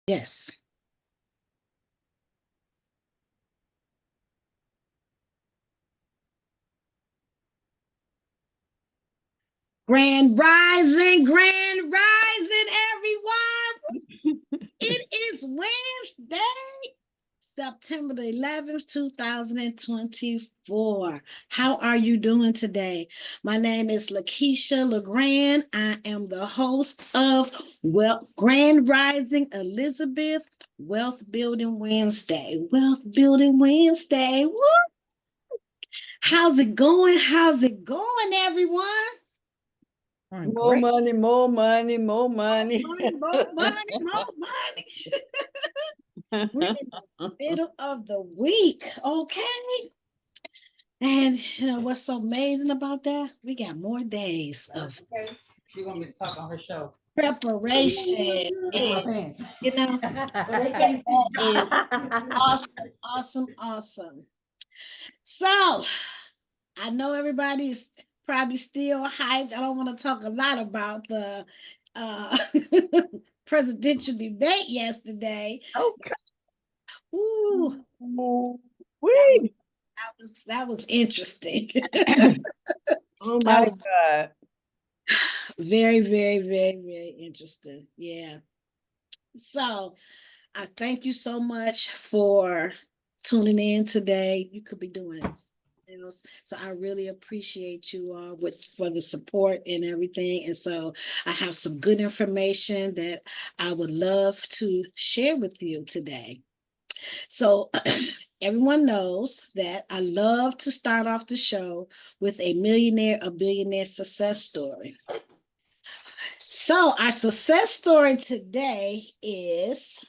Yes. Grand rising, everyone. It is Wednesday, September the 11th, 2024. How are you doing today? My name is Lakeisha LeGrand. I am the host of Grand Rising Elizabeth Wealth Building Wednesday. Wealth Building Wednesday. Woo! How's it going? How's it going, everyone? More Great. money, more money, more money. More money, more money. We're in the middle of the week, okay? And you know what's so amazing about that? We got more days of Okay. She want me to talk on her show. preparation. And, you know, that is awesome, awesome, awesome. So I know everybody's probably still hyped. I don't want to talk a lot about the uh, presidential debate yesterday. Okay. Ooh, Wee. that was interesting. Oh That my was God. very, very, very, very interesting. Yeah. So I thank you so much for tuning in today. You could be doing something else. So I really appreciate you all for the support and everything. And so I have some good information that I would love to share with you today. So everyone knows that I love to start off the show with a billionaire success story. So our success story today is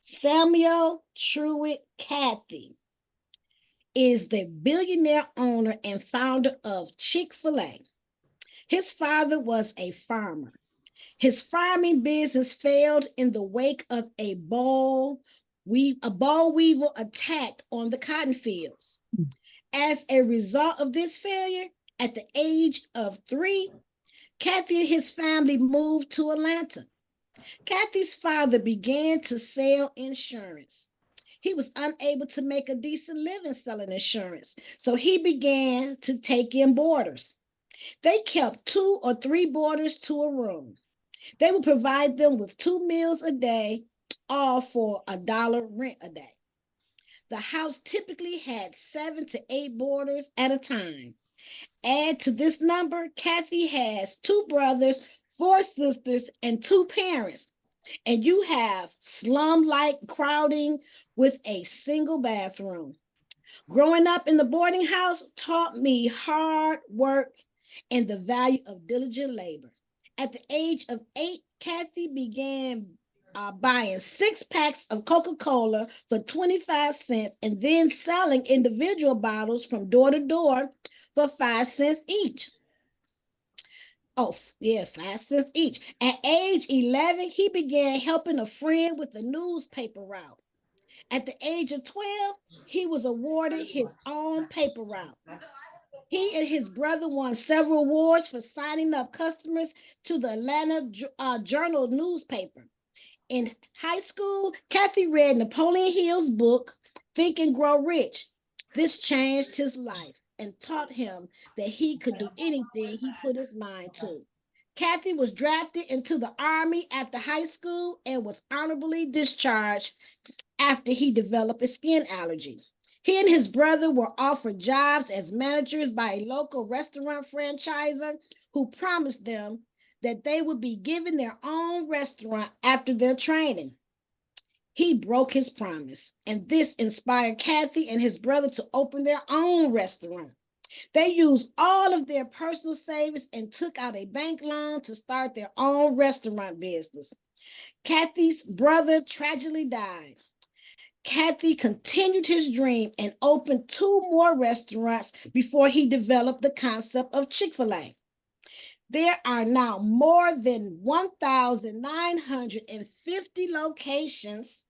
Samuel Truitt Cathy is the billionaire owner and founder of Chick-fil-A. His father was a farmer. His farming business failed in the wake of a boll weevil attack on the cotton fields. As a result of this failure, at the age of 3, Cathy and his family moved to Atlanta. Cathy's father began to sell insurance. He was unable to make a decent living selling insurance, so he began to take in boarders. They kept 2 or 3 boarders to a room. They would provide them with 2 meals a day, all for $1 rent a day. The house typically had 7 to 8 boarders at a time. Add to this number, Cathy has 2 brothers, 4 sisters, and 2 parents. And you have slum-like crowding with a single bathroom. Growing up in the boarding house taught me hard work and the value of diligent labor. At the age of 8, Cathy began buying 6 packs of Coca-Cola for 25 cents and then selling individual bottles from door to door for 5 cents each. Oh, yeah, 5 cents each. At age 11, he began helping a friend with the newspaper route. At the age of 12, he was awarded his own paper route. He and his brother won several awards for signing up customers to the Atlanta Journal newspaper. In high school, Cathy read Napoleon Hill's book, Think and Grow Rich. This changed his life and taught him that he could do anything he put his mind to. Cathy was drafted into the Army after high school and was honorably discharged after he developed a skin allergy. He and his brother were offered jobs as managers by a local restaurant franchisor who promised them that they would be given their own restaurant after their training. He broke his promise, and this inspired Cathy and his brother to open their own restaurant. They used all of their personal savings and took out a bank loan to start their own restaurant business. Cathy's brother tragically died. Cathy continued his dream and opened 2 more restaurants before he developed the concept of Chick-fil-A. There are now more than 1,950 locations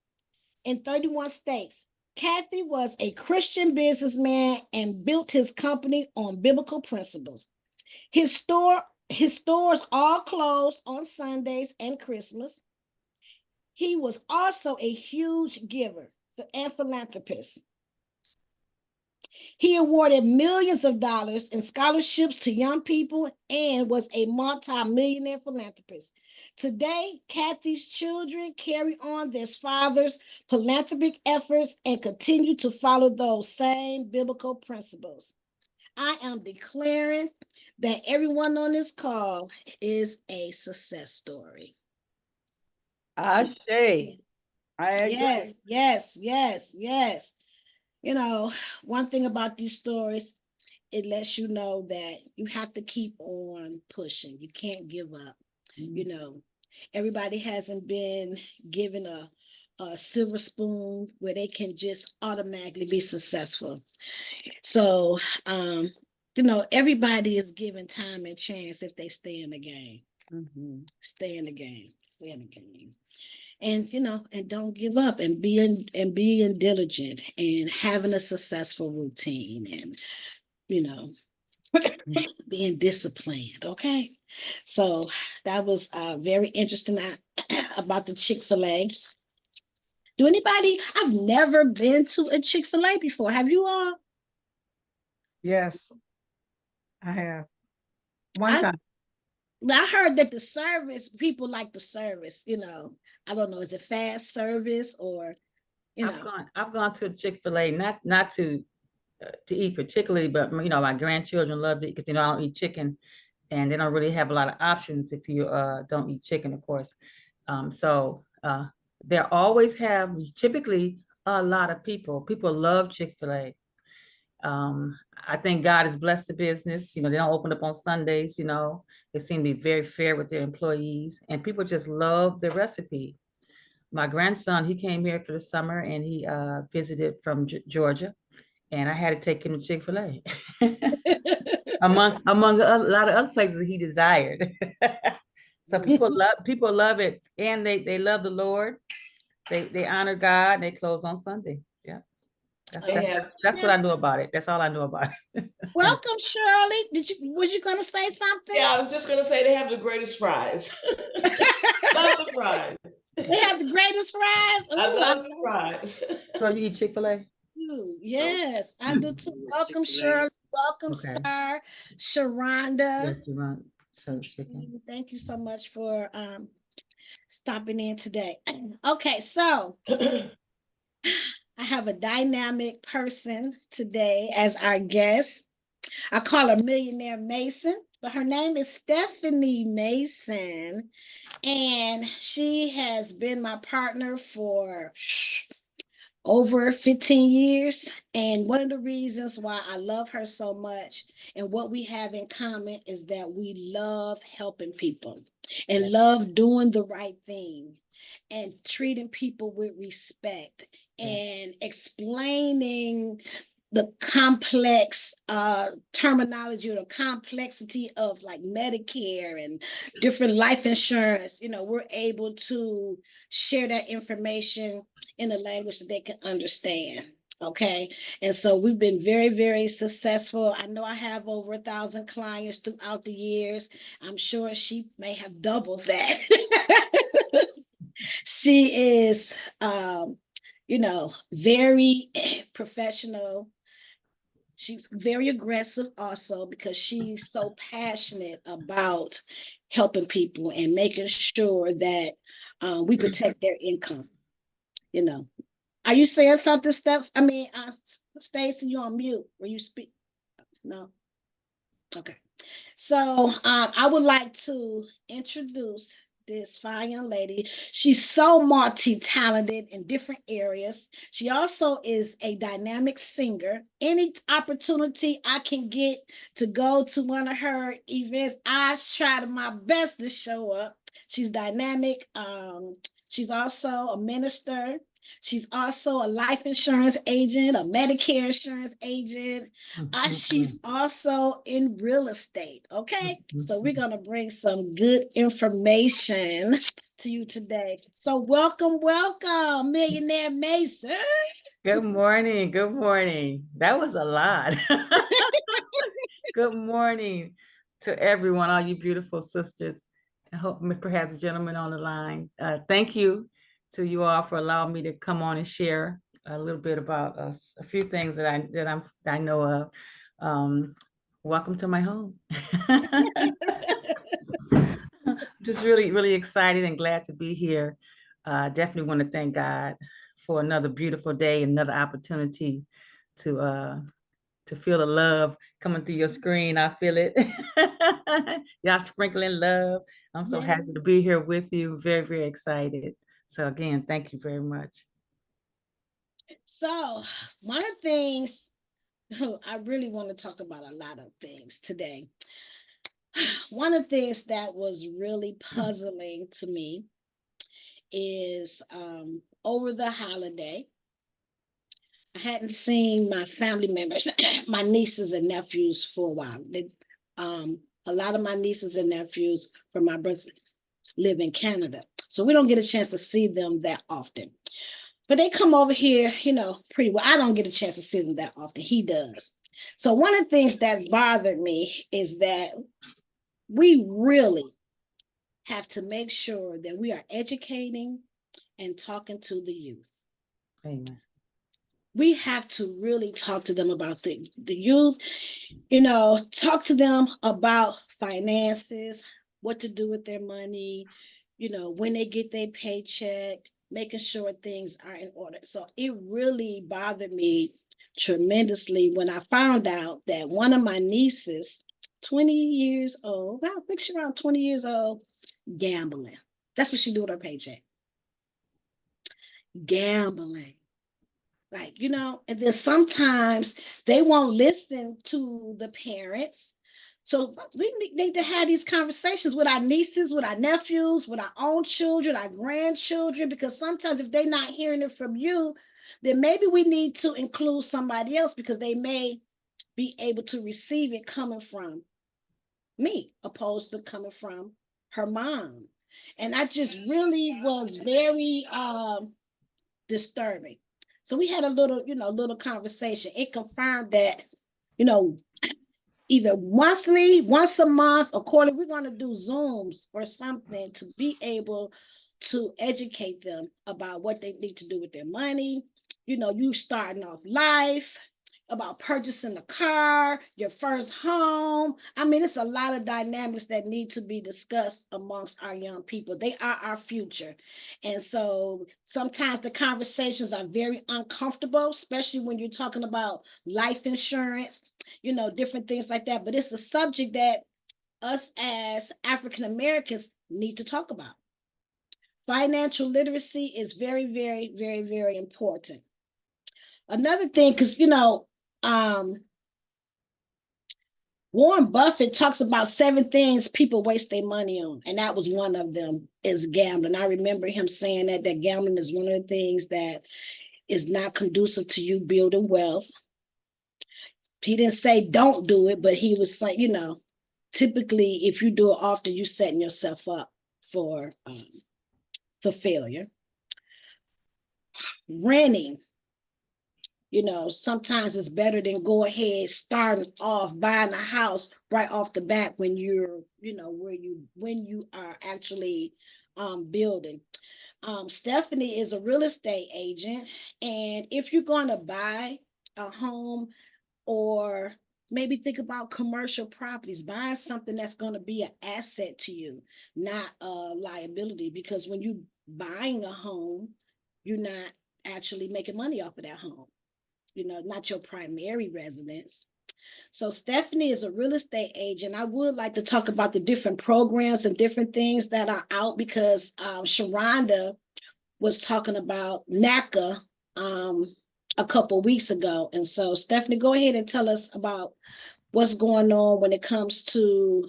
in 31 states. Cathy was a Christian businessman and built his company on biblical principles. His stores all closed on Sundays and Christmas. He was also a huge giver and philanthropist. He awarded millions of dollars in scholarships to young people and was a multi-millionaire philanthropist. Today, Kathy's children carry on their father's philanthropic efforts and continue to follow those same biblical principles. I am declaring that everyone on this call is a success story. Ashe. I agree. Yes, yes, yes, yes. You know, one thing about these stories, it lets you know that you have to keep on pushing. You can't give up. You know, everybody hasn't been given a silver spoon where they can just automatically be successful. So, you know, everybody is given time and chance if they stay in the game. Stay in the game. Stay in the game. And you know, and don't give up, and being diligent and having a successful routine, and you know, being disciplined. Okay, so that was very interesting about the Chick-fil-A. Do anybody? I've never been to a Chick-fil-A before. Have you all? Yes, I have. One I time. I heard that the service, people like the service. You know, I don't know. Is it fast service or you know? I've gone to a Chick-fil-A, not to eat particularly, but my grandchildren loved it because I don't eat chicken, and they don't really have a lot of options if you don't eat chicken, of course. So there always have typically a lot of people. People love Chick-fil-A. I think God has blessed the business. They don't open up on Sundays. They seem to be very fair with their employees, and people just love the recipe. My grandson, he came here for the summer, and he visited from Georgia, and I had to take him to Chick-fil-A among a lot of other places he desired. So people love it, and they love the Lord. They honor God, and they close on Sunday. Yeah. That's what I know about it. That's all I know about it. Welcome, Shirley. Was you gonna say something? Yeah, I was just gonna say they have the greatest fries. Love the fries. They have the greatest fries. Ooh, I love the fries. So you eat Chick-fil-A? Yes, I do too. Welcome, Shirley. Welcome, Okay. Star. Sharonda. Yes, you want so chicken. Thank you so much for stopping in today. Okay, so I have a dynamic person today as our guest. I call her Millionaire Mason, but her name is Stephanie Mason, and she has been my partner for over 15 years. And one of the reasons why I love her so much and what we have in common is that we love helping people and love doing the right thing and treating people with respect and explaining the complex terminology or the complexity of like Medicare and different life insurance. We're able to share that information in a language that they can understand. Okay. And so we've been very, very successful. I know I have over 1,000 clients throughout the years. I'm sure she may have doubled that. She is, very professional. She's very aggressive also because she's so passionate about helping people and making sure that we protect their income. Are you saying something, Steph? I mean, Stacy, you on mute when you speak? No. Okay. So I would like to introduce this fine young lady. She's so multi-talented in different areas. She also is a dynamic singer. Any opportunity I can get to go to one of her events, I try my best to show up. She's dynamic. She's also a minister. She's also a life insurance agent, a Medicare insurance agent. She's also in real estate. Okay. So we're going to bring some good information to you today. So welcome, Millionaire Mason. Good morning. Good morning. That was a lot. Good morning to everyone, all you beautiful sisters. I hope perhaps gentlemen on the line. Thank you to you all for allowing me to come on and share a little bit about a few things that I know of. Welcome to my home. Just really, really excited and glad to be here. Definitely want to thank God for another beautiful day, another opportunity to feel the love coming through your screen. I feel it. Y'all sprinkling love. I'm so happy to be here with you. Very, very excited. So again, thank you very much. So one of the things, I really want to talk about a lot of things today. One of the things that was really puzzling to me is over the holiday, I hadn't seen my family members, my nieces and nephews for a while. A lot of my nieces and nephews from my brothers live in Canada, so we don't get a chance to see them that often. But they come over here, pretty well. I don't get a chance to see them that often. He does. So one of the things that bothered me is that we really have to make sure that we are educating and talking to the youth. Amen. We have to really talk to them about the youth, talk to them about finances, what to do with their money, when they get their paycheck, making sure things are in order. So it really bothered me tremendously when I found out that one of my nieces, 20 years old, I think she's around 20 years old, gambling. That's what she do with her paycheck. Gambling. And then sometimes they won't listen to the parents. So we need to have these conversations with our nieces, with our nephews, with our own children, our grandchildren, because sometimes if they're not hearing it from you, then maybe we need to include somebody else because they may be able to receive it coming from me, opposed to coming from her mom. And I just really was very disturbing. So we had a little conversation. It confirmed that, either once a month, or quarterly, we're going to do Zooms or something to be able to educate them about what they need to do with their money. You starting off life, about purchasing a car, your first home. I mean, it's a lot of dynamics that need to be discussed amongst our young people. They are our future. And so sometimes the conversations are very uncomfortable, especially when you're talking about life insurance, different things like that. But it's a subject that us as African Americans need to talk about. Financial literacy is very, very, very, very important. Another thing, because Warren Buffett talks about 7 things people waste their money on, and that was one of them, is gambling. I remember him saying that gambling is one of the things that is not conducive to you building wealth. He didn't say don't do it, but he was like, typically if you do it often, you're setting yourself up for failure. Renting. Sometimes it's better than go ahead starting off buying a house right off the bat when you're, when you are actually building. Stephanie is a real estate agent, and if you're going to buy a home, or maybe think about commercial properties, buying something that's going to be an asset to you, not a liability, because when you buying a home, you're not actually making money off of that home. Not your primary residence. So Stephanie is a real estate agent. I would like to talk about the different programs and different things that are out, because Sharonda was talking about NACA a couple weeks ago. And so Stephanie, go ahead and tell us about what's going on when it comes to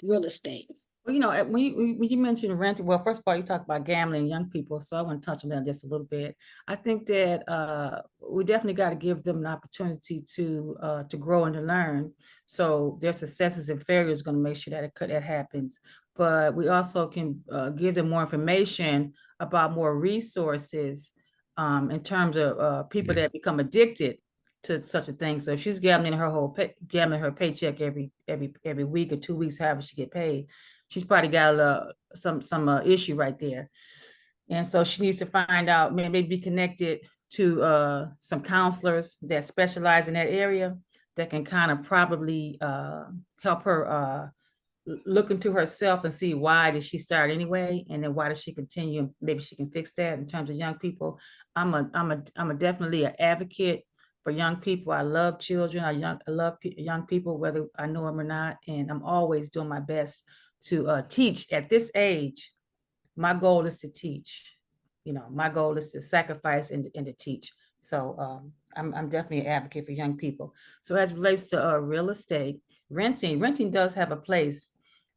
real estate. Well, when you mentioned renting, well, first of all, you talk about gambling, young people, so I want to touch on that just a little bit. I think that we definitely got to give them an opportunity to grow and to learn. So their successes and failures going to make sure that happens. But we also can give them more information about more resources in terms of people that become addicted to such a thing. So she's gambling her paycheck every week or 2 weeks, however she get paid. She's probably got some issue right there. And so she needs to find out, maybe be connected to some counselors that specialize in that area that can kind of probably help her look into herself and see why did she start anyway, and then why does she continue? Maybe she can fix that in terms of young people. I'm definitely an advocate for young people. I love children. I love young people, whether I know them or not, and I'm always doing my best to teach at this age. My goal is to teach. You know, my goal is to sacrifice and to teach. So I'm definitely an advocate for young people. So as it relates to real estate, renting does have a place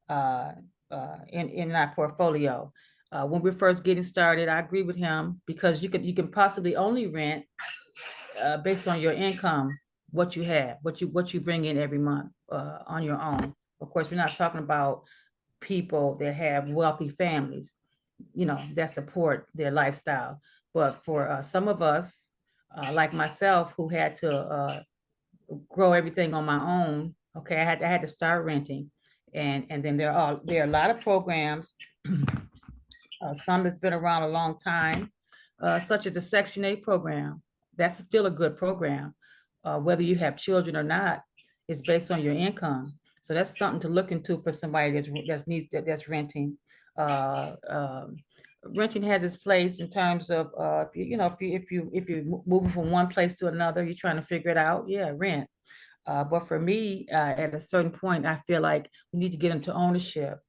in our portfolio. When we're first getting started, I agree with him, because you can possibly only rent based on your income, what you have, what you bring in every month on your own. Of course, we're not talking about people that have wealthy families, you know, that support their lifestyle. But for some of us, like myself, who had to grow everything on my own, okay, I had to start renting, and then there are a lot of programs, some that's been around a long time, such as the Section 8 program. That's still a good program, whether you have children or not. It's based on your income. So that's something to look into for somebody that's renting. Renting has its place in terms of if you're moving from one place to another, you're trying to figure it out. Yeah, rent. But for me, at a certain point, I feel like we need to get into ownership.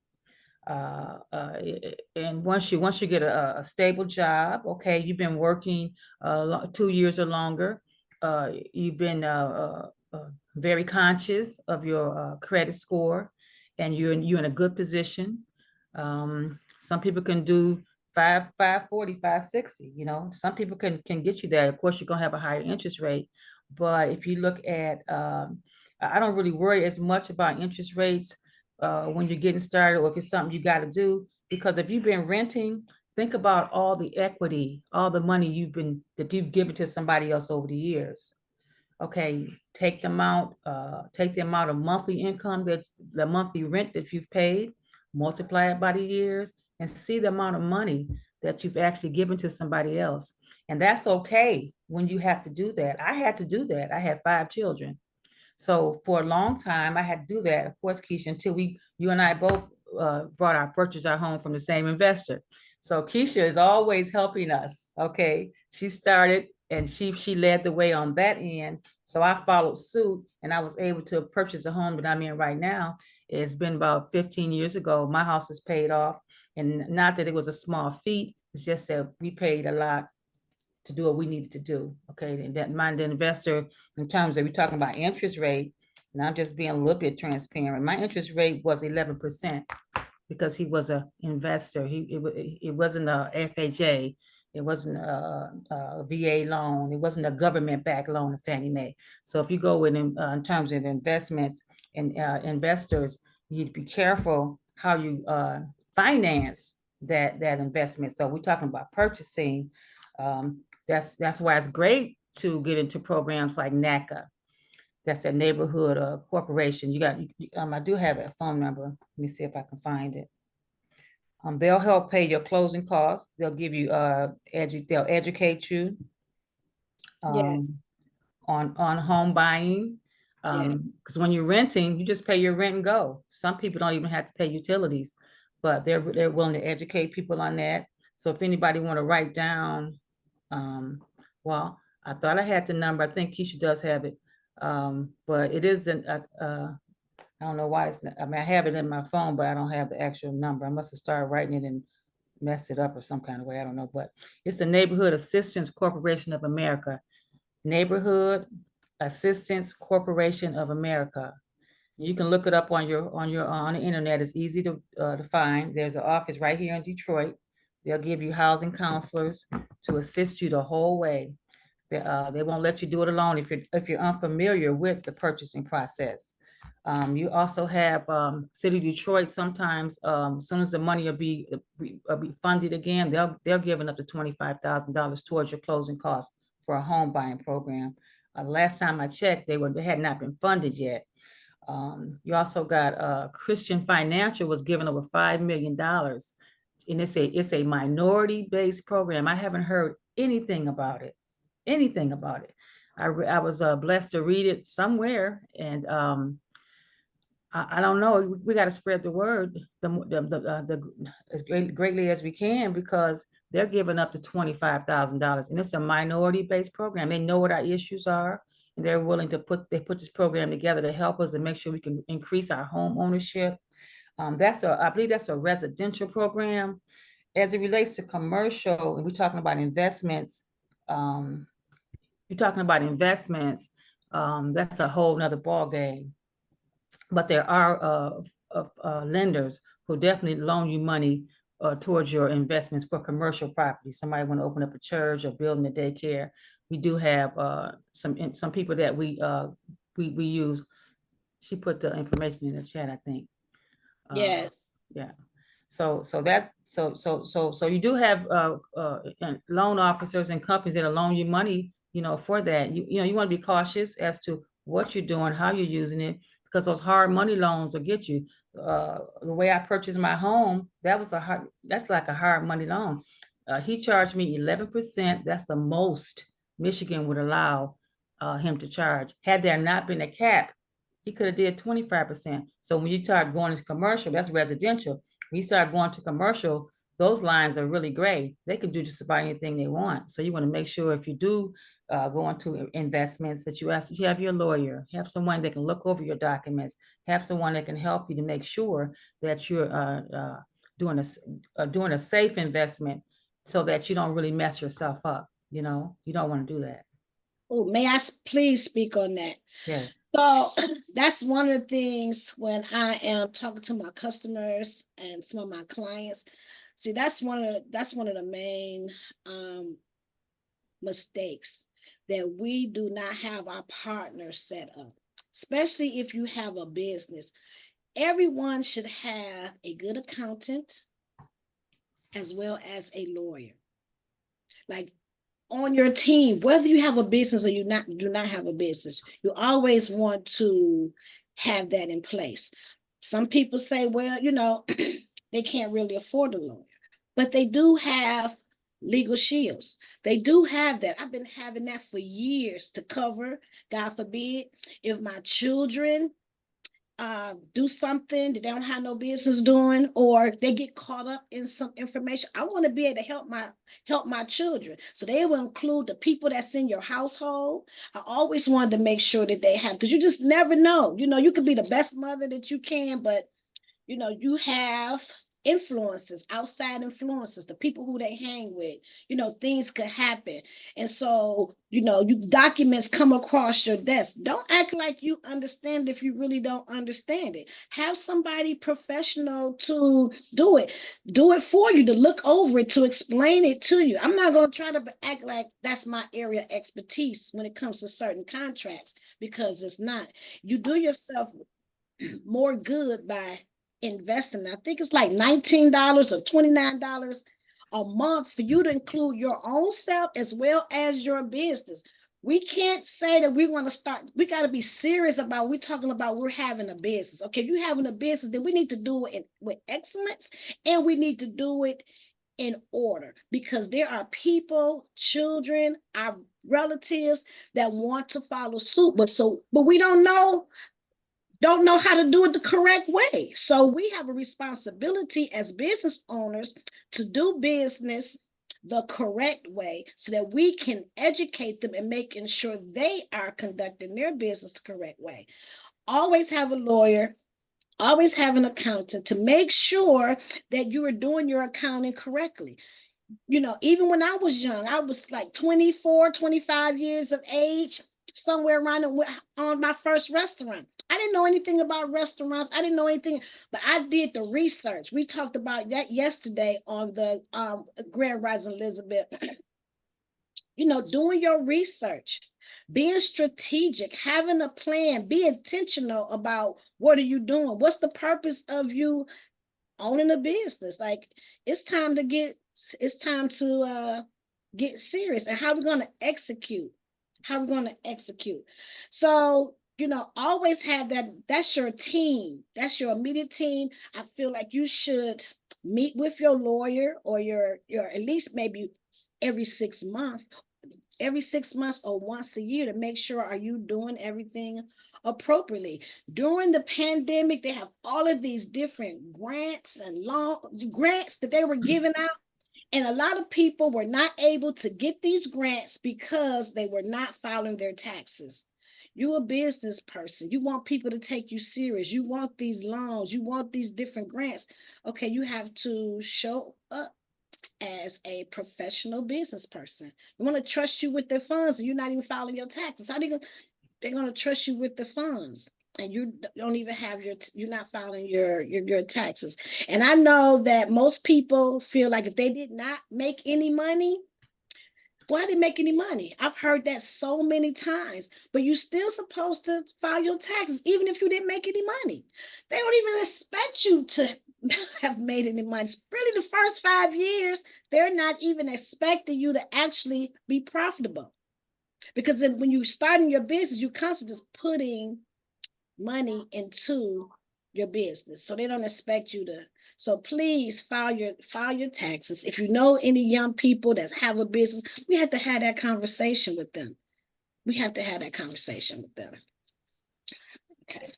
And once you get a stable job, okay, you've been working 2 years or longer, you've been very conscious of your credit score, and you're in a good position. Some people can do 540, 560. You know, some people can get you there. Of course, you're gonna have a higher interest rate, but if you look at, I don't really worry as much about interest rates when you're getting started, or if it's something you got to do. Because if you've been renting, think about all the equity, all the money that you've given to somebody else over the years. Okay, take the amount of monthly income, that the monthly rent that you've paid, multiply it by the years, and see the amount of money that you've actually given to somebody else. And that's okay when you have to do that. I had to do that. I had 5 children. So for a long time, I had to do that, of course, Keisha, until you and I both purchased our home from the same investor. So Keisha is always helping us. Okay, she started and she led the way on that end. So I followed suit, and I was able to purchase the home that I'm in right now. It's been about 15 years ago. My house is paid off, and not that it was a small feat. It's just that we paid a lot to do what we needed to do. Okay, and that mind the investor, in terms of, we're talking about interest rate, and I'm just being a little bit transparent. My interest rate was 11%, because he was an investor. It wasn't a FHA. It wasn't a VA loan. It wasn't a government-backed loan of Fannie Mae. So if you go in terms of investments and investors, you'd be careful how you finance that investment. So we're talking about purchasing. That's why it's great to get into programs like NACA. That's a neighborhood corporation. I do have a phone number. Let me see if I can find it. They'll help pay your closing costs. They'll give you they'll educate you Yes. on home buying. Because when you're renting, you just pay your rent and go. Some people don't even have to pay utilities, but they're willing to educate people on that. So if anybody want to write down, well, I thought I had the number. I think Keisha does have it, but it isn't. I don't know why it's not, I mean, I have it in my phone, but I don't have the actual number. I must have started writing it and messed it up or some kind of way. I don't know, but it's the Neighborhood Assistance Corporation of America. Neighborhood Assistance Corporation of America. You can look it up on the internet. It's easy to find. There's an office right here in Detroit. They'll give you housing counselors to assist you the whole way. They won't let you do it alone if you're unfamiliar with the purchasing process. You also have City of Detroit. Sometimes, as soon as the money will be funded again, they're giving up to $25,000 towards your closing costs for a home buying program. Last time I checked, they had not been funded yet. You also got Christian Financial was giving over $5 million and it's a minority-based program. I haven't heard anything about it. Anything about it. I was blessed to read it somewhere, and I don't know. We got to spread the word as greatly as we can, because they're giving up to $25,000, and it's a minority-based program. They know what our issues are, and they're willing to put this program together to help us and make sure we can increase our home ownership. I believe that's a residential program. As it relates to commercial, and we're talking about investments, that's a whole nother ball game. But there are lenders who definitely loan you money towards your investments for commercial property. Somebody want to open up a church or building a daycare. We do have some people that we use. She put the information in the chat, I think. Yes. Yeah. So you do have loan officers and companies that loan you money, for that. You want to be cautious as to what you're doing, how you're using it, because those hard money loans will get you. The way I purchased my home, that's like a hard money loan. He charged me 11%. That's the most Michigan would allow him to charge. Had there not been a cap, he could have did 25%. So when you start going to commercial, that's residential. When you start going to commercial, those lines are really gray. They can do just about anything they want. So you want to make sure, if you do go into investments, that you have your lawyer, have someone that can look over your documents, have someone that can help you to make sure that you're doing a safe investment, so that you don't really mess yourself up. You don't want to do that. Oh, may I please speak on that? Yes. So that's one of the things when I am talking to my customers and some of my clients. See, that's one of the main mistakes, that we do not have our partners set up, especially if you have a business. Everyone should have a good accountant as well as a lawyer, like, on your team, whether you have a business or you do not have a business. You always want to have that in place. Some people say, well, they can't really afford a lawyer, but they do have legal shields. They do have that. I've been having that for years to cover, God forbid, if my children do something that they don't have no business doing, or they get caught up in some information. I want to be able to help my children. So they will include the people that's in your household. I always wanted to make sure that they have, because you just never know. You could be the best mother that you can, but you have influences, outside influences, the people who they hang with, things could happen. And so, you documents come across your desk. Don't act like you understand if you really don't understand it. Have somebody professional to do it for you, to look over it, to explain it to you. I'm not going to try to act like that's my area of expertise when it comes to certain contracts, because it's not. You do yourself more good by investing. I think it's like $19 or $29 a month for you to include your own self as well as your business. We can't say that we want to start. We got to be serious about, we're talking about we're having a business. Okay, if you're having a business, then we need to do it with excellence, and we need to do it in order, because there are people, children, our relatives that want to follow suit, but we don't know how to do it the correct way. So we have a responsibility as business owners to do business the correct way, so that we can educate them and making sure they are conducting their business the correct way. Always have a lawyer, always have an accountant to make sure that you are doing your accounting correctly. Even when I was young, I was like 24, 25 years of age, somewhere around on my first restaurant. I didn't know anything about restaurants. I didn't know anything, but I did the research. We talked about that yesterday on the Grand Rising Elizabeth. Doing your research, being strategic, having a plan, be intentional about what are you doing? What's the purpose of you owning a business? Like, it's time to get serious. And how we're going to execute. So, always have that. That's your team. That's your immediate team. I feel like you should meet with your lawyer or your at least maybe every 6 months, or once a year, to make sure, are you doing everything appropriately? During the pandemic, they have all of these different grants and grants that they were giving out. And a lot of people were not able to get these grants because they were not filing their taxes. You're a business person. You want people to take you serious. You want these loans. You want these different grants. Okay, you have to show up as a professional business person. We want to trust you with their funds and you're not even filing your taxes. How they're going to trust you with the funds? And you don't even have you're not filing your taxes. And I know that most people feel like if they did not make any money, why did they make any money? I've heard that so many times, but you're still supposed to file your taxes, even if you didn't make any money. They don't even expect you to have made any money. Really, the first 5 years, they're not even expecting you to actually be profitable. Because then when you start in your business, you constantly just putting money into your business, so they don't expect you to. So please file your taxes. If you know any young people that have a business, we have to have that conversation with them. Okay.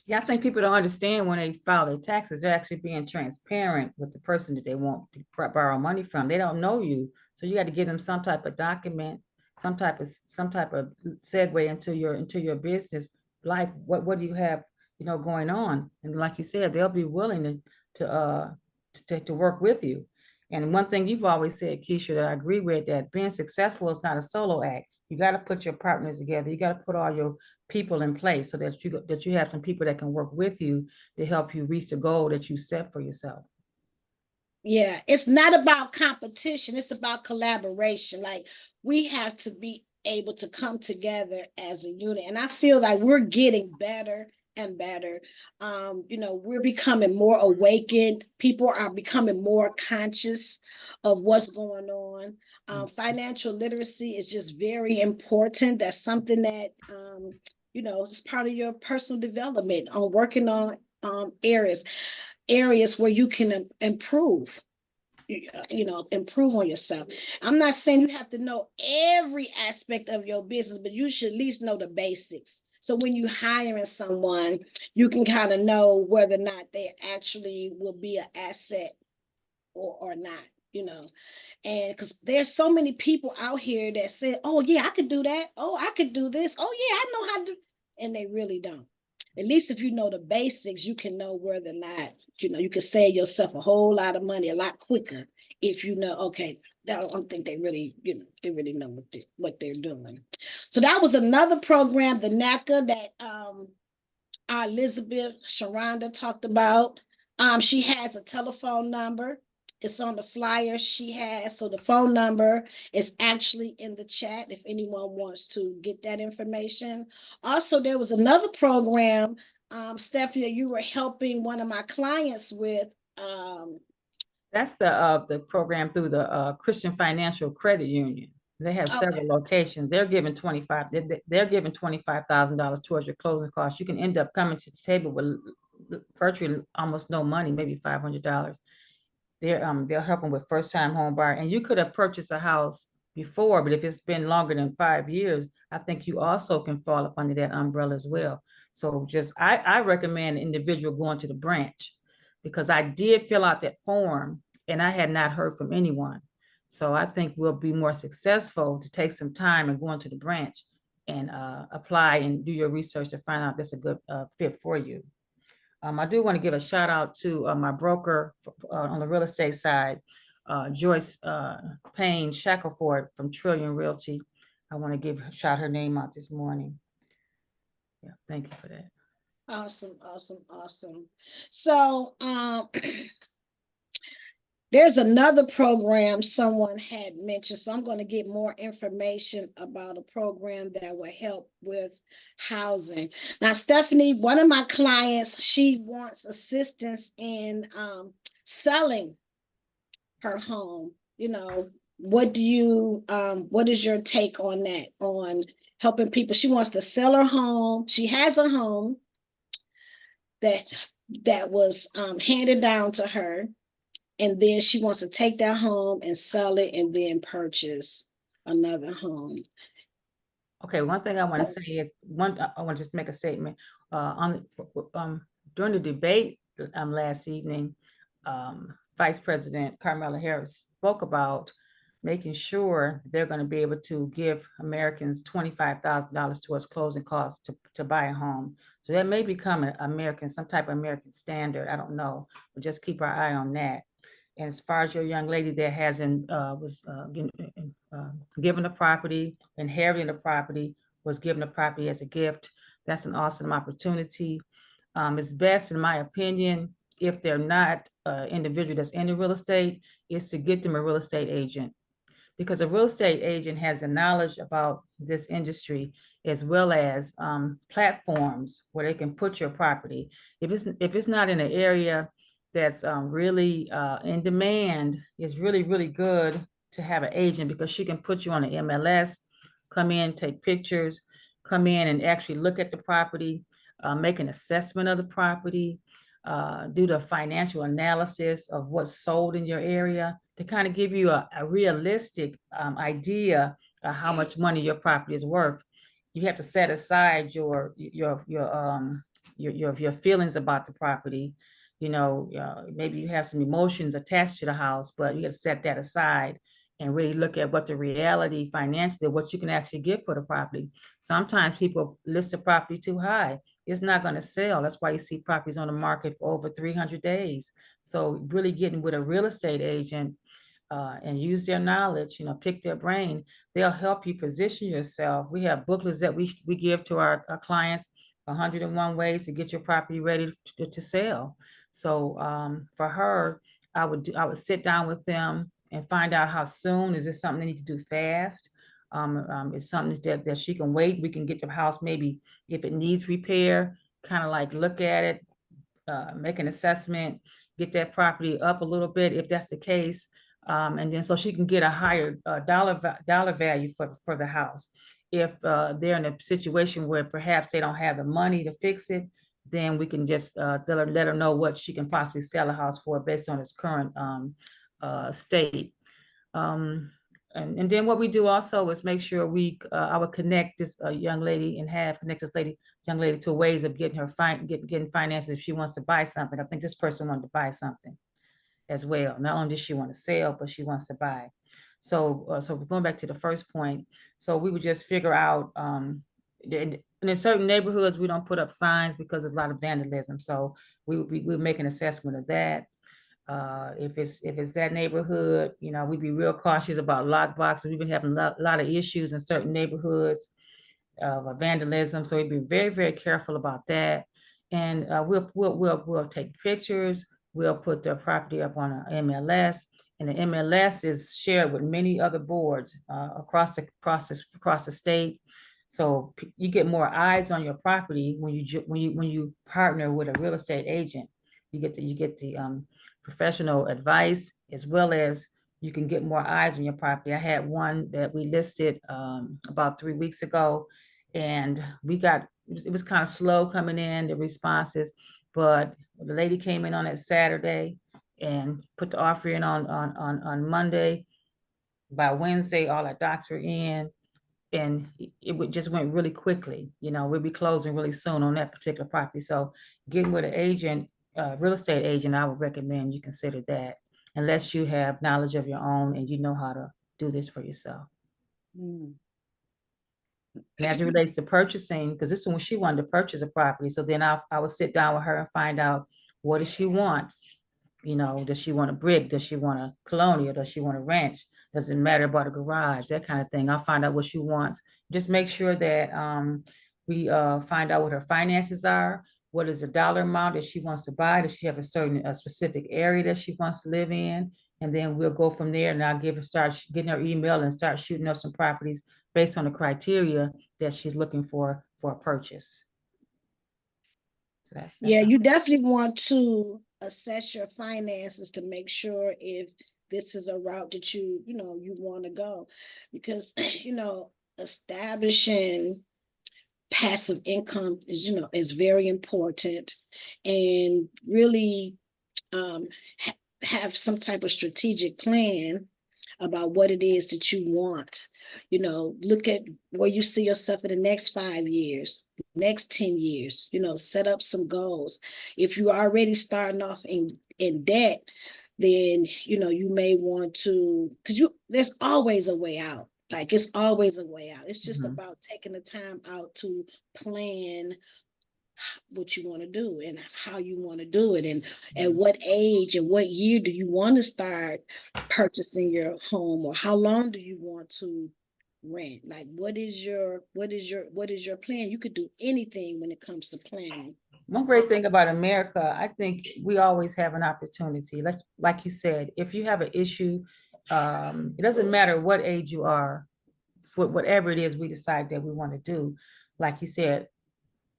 Yeah, I think people don't understand when they file their taxes, they're actually being transparent with the person that they want to borrow money from. They don't know you. So you got to give them some type of document, some type of segue into your business life. What do you have, going on? And like you said, they'll be willing to work with you. And one thing you've always said, Keisha, that I agree with, that being successful is not a solo act. You got to put your partners together. You got to put all your people in place so that you have some people that can work with you to help you reach the goal that you set for yourself. Yeah, it's not about competition, it's about collaboration. Like, we have to be able to come together as a unit. And I feel like we're getting better and better. We're becoming more awakened. People are becoming more conscious of what's going on. Financial literacy is just very important. That's something that is part of your personal development, on working on areas where you can improve on yourself. I'm not saying you have to know every aspect of your business, but you should at least know the basics. So when you're hiring someone, you can kind of know whether or not they actually will be an asset or not. And because there's so many people out here that say, oh yeah, I could do that. Oh, I could do this. Oh yeah, I know how to do, and they really don't. At least if you know the basics, you can know whether or not, you can save yourself a whole lot of money a lot quicker if you know, okay, I don't think they really, they really know what they're doing. So that was another program, the NACA, that our Elizabeth Sharonda talked about. She has a telephone number. It's on the flyer she has. So the phone number is actually in the chat if anyone wants to get that information. Also, there was another program, Stephanie, you were helping one of my clients with. That's the program through the Christian Financial Credit Union. They have several locations. They're giving $25,000 towards your closing costs. You can end up coming to the table with virtually almost no money, maybe $500. They're helping with first-time home buyer, and you could have purchased a house before, but if it's been longer than 5 years, I think you also can fall up under that umbrella as well. So I recommend an individual going to the branch, because I did fill out that form and I had not heard from anyone. So I think we'll be more successful to take some time and go into the branch and apply and do your research to find out that's a good fit for you. I do want to give a shout out to my broker on the real estate side, Joyce Payne Shackelford from Trillion Realty. I want to shout her name out this morning. Yeah, thank you for that. Awesome. So there's another program someone had mentioned, so I'm going to get more information about a program that will help with housing. Now, Stephanie, one of my clients, she wants assistance in selling her home. What is your take on that, on helping people? She wants to sell her home. She has a home that was handed down to her. and then she wants to take that home and sell it and then purchase another home. Okay, one thing I want to say is I want to just make a statement. During the debate last evening, Vice President Kamala Harris spoke about making sure they're going to be able to give Americans $25,000 towards closing costs to buy a home. So that may become some type of American standard. I don't know, but just keep our eye on that. And as far as your young lady that was given a property, inheriting the property, was given a property as a gift, that's an awesome opportunity. It's best, in my opinion, if they're not an individual that's in the real estate, is to get them a real estate agent, because a real estate agent has the knowledge about this industry, as well as platforms where they can put your property. If it's not in an area that's really in demand, it's really, really good to have an agent, because she can put you on the MLS, come in, take pictures, come in and actually look at the property, make an assessment of the property, do the financial analysis of what's sold in your area, to kind of give you a realistic idea of how much money your property is worth. You have to set aside your feelings about the property. Maybe you have some emotions attached to the house, but you have to set that aside and really look at what the reality financially, what you can actually get for the property. Sometimes people list the property too high. It's not going to sell. That's why you see properties on the market for over 300 days. So really getting with a real estate agent and use their knowledge, pick their brain. They'll help you position yourself. We have booklets that we give to our clients, 101 ways to get your property ready to sell. So for her, I would sit down with them and find out how soon. Is this something they need to do fast? It's something that she can wait. We can get the house, maybe if it needs repair, kind of like look at it, make an assessment, get that property up a little bit if that's the case. And then so she can get a higher dollar value for the house. If they're in a situation where perhaps they don't have the money to fix it, then we can just let her know what she can possibly sell a house for based on its current state. And then what we do also is make sure I would connect this young lady and connect this young lady to ways of getting her getting finances if she wants to buy something. I think this person wanted to buy something as well. Not only does she want to sell, but she wants to buy. So we're going back to the first point. So we would just figure out, and in certain neighborhoods, we don't put up signs because there's a lot of vandalism. So we make an assessment of that. If it's that neighborhood, we'd be real cautious about lock boxes. We've been having a lot of issues in certain neighborhoods of vandalism, so we'd be very, very careful about that. And we'll take pictures. We'll put the property up on an MLS, and the MLS is shared with many other boards across the state. So you get more eyes on your property when you partner with a real estate agent. You get the professional advice, as well as you can get more eyes on your property. I had one that we listed about 3 weeks ago, and it was kind of slow coming in, the responses, but the lady came in on that Saturday and put the offer in on Monday. By Wednesday, all our docs were in, and it just went really quickly. We'll be closing really soon on that particular property. So getting with an agent, real estate agent, I would recommend you consider that, unless you have knowledge of your own and you know how to do this for yourself. Mm. And as it relates to purchasing, because this is when she wanted to purchase a property. So then I would sit down with her and find out, what does she want? Does she want a brick? Does she want a colonial? Does she want a ranch? Does it matter about a garage? That kind of thing. I'll find out what she wants. Just make sure that we find out what her finances are. What is the dollar amount that she wants to buy? Does she have a specific area that she wants to live in? And then we'll go from there, and I'll start getting her email and start shooting up some properties based on the criteria that she's looking for a purchase. So that's Yeah, you definitely want to assess your finances to make sure if this is a route that you want to go, because establishing passive income is very important, and really have some type of strategic plan about what it is that you want. You know, look at where you see yourself in the next 5 years, next 10 years, you know, set up some goals. If you're already starting off in debt, then you know you may want to, because there's always a way out. Like it's always a way out. It's just about taking the time out to plan what you want to do and how you want to do it, and at what age and what year do you want to start purchasing your home, or how long do you want to rent. Like what is your plan? You could do anything when it comes to planning. One great thing about America, I think we always have an opportunity. Let's, like you said, if you have an issue, it doesn't matter what age you are, whatever it is we decide that we want to do. Like you said,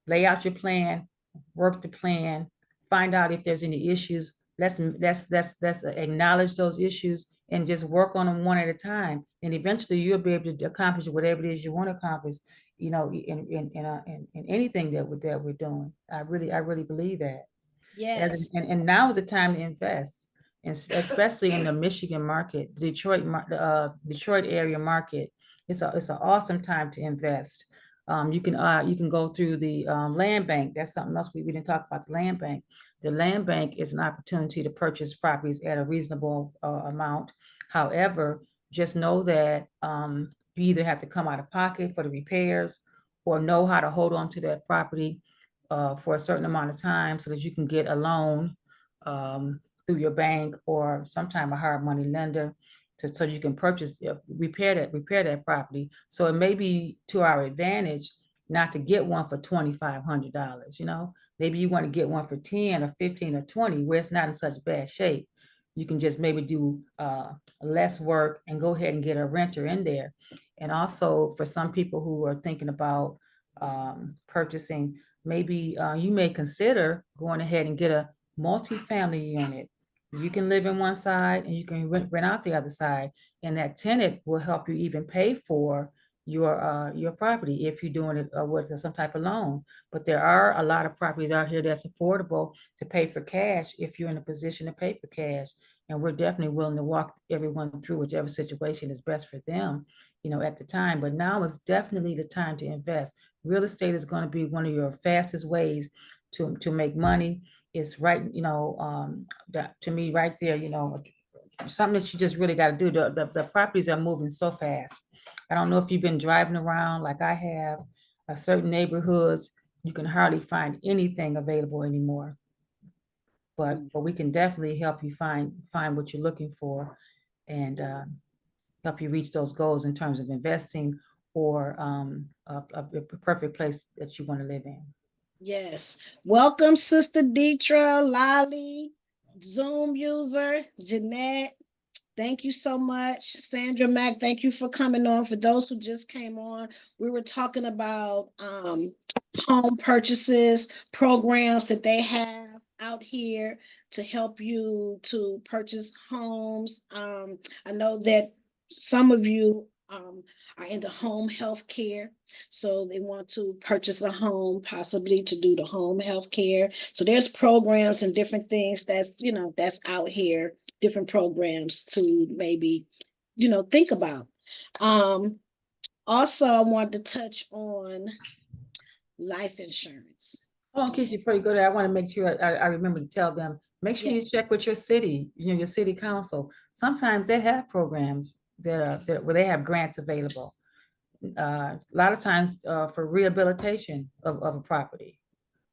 lay out your plan, work the plan, find out if there's any issues. Let's acknowledge those issues and just work on them one at a time. And eventually you'll be able to accomplish whatever it is you want to accomplish, you know, in anything that we're doing. I really believe that. Yes. And now is the time to invest, and especially in the Michigan market, Detroit area market. It's an awesome time to invest. You can go through the land bank. That's something else we didn't talk about. The land bank. The land bank is an opportunity to purchase properties at a reasonable amount. However, just know that you either have to come out of pocket for the repairs, or know how to hold on to that property for a certain amount of time so that you can get a loan through your bank or sometime a hard money lender so you can purchase, repair that property. So it may be to our advantage not to get one for $2,500, you know. Maybe you want to get one for 10 or 15 or 20 where it's not in such bad shape. You can just maybe do less work and go ahead and get a renter in there. And also for some people who are thinking about purchasing, maybe you may consider going ahead and get a multi-family unit. You can live in one side and you can rent out the other side, and that tenant will help you even pay for your property if you're doing it with some type of loan. But there are a lot of properties out here that's affordable to pay for cash if you're in a position to pay for cash. And we're definitely willing to walk everyone through whichever situation is best for them, you know, at the time. But now is definitely the time to invest. Real estate is going to be one of your fastest ways to make money. It's right, you know, that to me right there, you know, something that you just really got to do. The properties are moving so fast. I don't know if you've been driving around like I have, certain neighborhoods, you can hardly find anything available anymore. But we can definitely help you find what you're looking for, and help you reach those goals in terms of investing or a perfect place that you want to live in. Yes. Welcome, Sister Deetra, Lolly, Zoom user, Jeanette. Thank you so much. Sandra Mack, thank you for coming on. For those who just came on, we were talking about home purchases, programs that they have out here to help you to purchase homes. I know that some of you are into home health care. So they want to purchase a home, possibly to do the home health care. So there's programs and different things that's, you know, that's out here, different programs to maybe, you know, think about. Also, I want to touch on life insurance. Oh, in case before you go there, I want to make sure I remember to tell them, make sure you check with your city, you know, your city council. Sometimes they have programs that where they have grants available. A lot of times for rehabilitation of a property,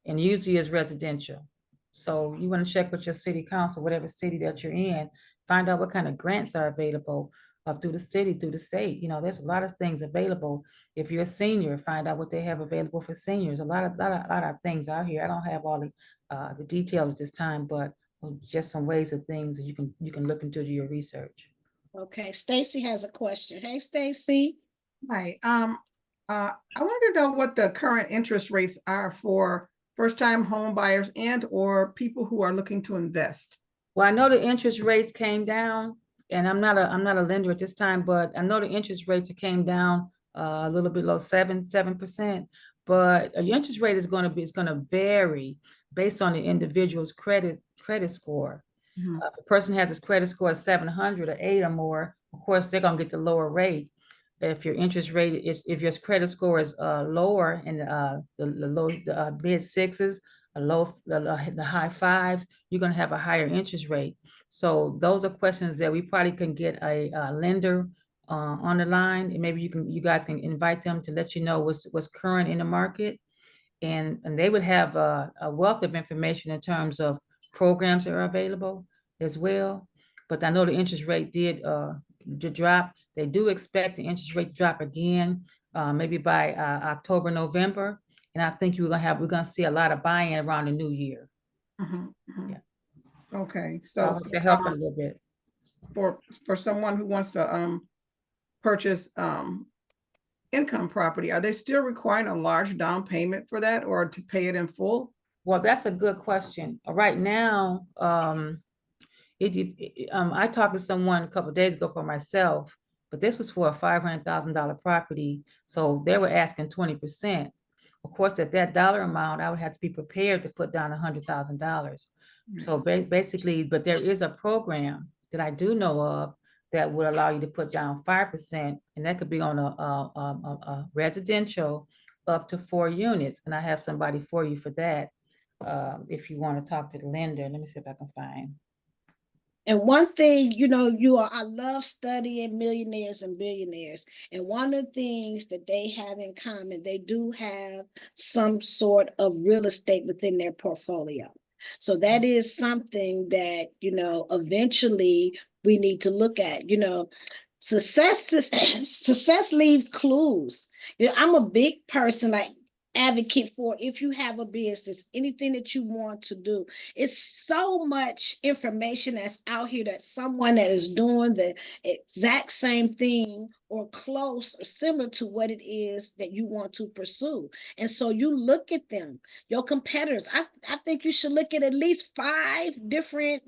and usually is residential. So you want to check with your city council, whatever city that you're in, find out what kind of grants are available through the city, through the state. You know, there's a lot of things available. If you're a senior, find out what they have available for seniors. A lot of things out here. I don't have all the details this time, but just some ways of things that you can look into your research. Okay, Stacy has a question. Hey, Stacy. Hi. I wanted to know what the current interest rates are for first-time home buyers and or people who are looking to invest. Well, I know the interest rates came down, and I'm not a lender at this time, but I know the interest rates came down a little bit below 7%. But your interest rate is going to vary based on the individual's credit score. If a person has his credit score of 700 or 8 or more, of course, they're going to get the lower rate. If your interest rate is, if your credit score is lower in the mid sixes, the high fives, you're going to have a higher interest rate. So those are questions that we probably can get a lender on the line, and maybe you guys can invite them to let you know what's current in the market, and they would have a wealth of information in terms of programs that are available as well. But I know the interest rate did drop. They do expect the interest rate to drop again, maybe by October, November. And I think we're gonna see a lot of buy-in around the new year. Yeah. Okay, So I so hope that helped a little bit. for someone who wants to purchase income property, are they still requiring a large down payment for that, or to pay it in full? Well, that's a good question. Right now, I talked to someone a couple of days ago for myself, but this was for a $500,000 property. So they were asking 20%. Of course, at that dollar amount, I would have to be prepared to put down $100,000. So basically, but there is a program that I do know of that would allow you to put down 5%, and that could be on a residential up to 4 units. And I have somebody for you for that. If you want to talk to the lender, let me see if I can find. And one thing, I love studying millionaires and billionaires. And one of the things that they have in common, they do have some sort of real estate within their portfolio. So that is something that, eventually we need to look at. Success leaves clues. I'm a big person, like advocate for, if you have a business, anything that you want to do. It's so much information that's out here that someone that is doing the exact same thing or close or similar to what it is that you want to pursue. And so you look at them, your competitors. I think you should look at least 5 different